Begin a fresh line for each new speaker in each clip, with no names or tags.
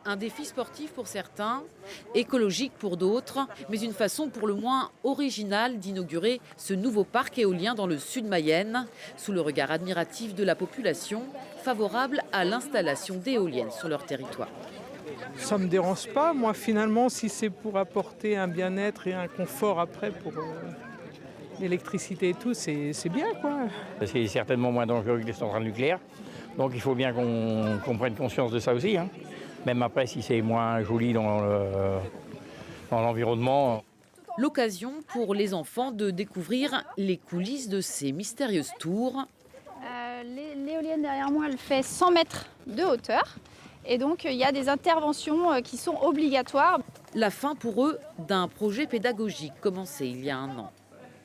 Un défi sportif pour certains, écologique pour d'autres, mais une façon pour le moins originale d'inaugurer ce nouveau parc éolien dans le sud Mayenne, sous le regard admiratif de la population, favorable à l'installation d'éoliennes sur leur territoire.
Ça ne me dérange pas, moi, finalement, si c'est pour apporter un bien-être et un confort après pour l'électricité et tout, c'est bien, quoi.
C'est certainement moins dangereux que les centrales nucléaires, donc il faut bien qu'on prenne conscience de ça aussi, hein. Même après, si c'est moins joli dans l'environnement.
L'occasion pour les enfants de découvrir les coulisses de ces mystérieuses tours.
L'éolienne derrière moi, elle fait 100 mètres de hauteur. Et donc, il y a des interventions qui sont obligatoires.
La fin pour eux d'un projet pédagogique commencé il y a un an.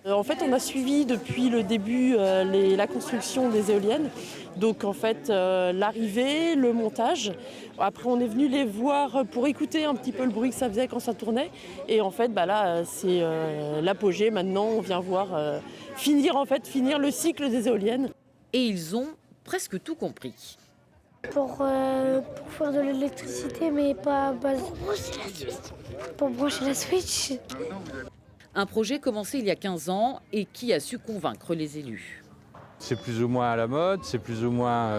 En fait, on a suivi depuis le début la construction des éoliennes. Donc, en fait, l'arrivée, le montage. Après, on est venu les voir pour écouter un petit peu le bruit que ça faisait quand ça tournait. Et en fait, là, c'est l'apogée. Maintenant, on vient voir finir le cycle des éoliennes.
Et ils ont presque tout compris.
Pour faire de l'électricité, mais pas pour brancher la Switch.
Un projet commencé il y a 15 ans et qui a su convaincre les élus.
C'est plus ou moins à la mode, c'est plus ou moins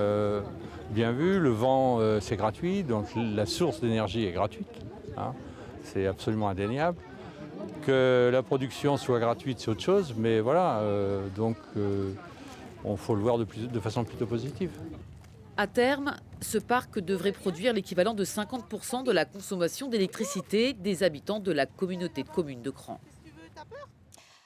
bien vu. Le vent, c'est gratuit, donc la source d'énergie est gratuite, hein. C'est absolument indéniable. Que la production soit gratuite, c'est autre chose, mais voilà, on faut le voir de façon plutôt positive.
À terme, ce parc devrait produire l'équivalent de 50% de la consommation d'électricité des habitants de la communauté de communes de Cran.
T'as peur ?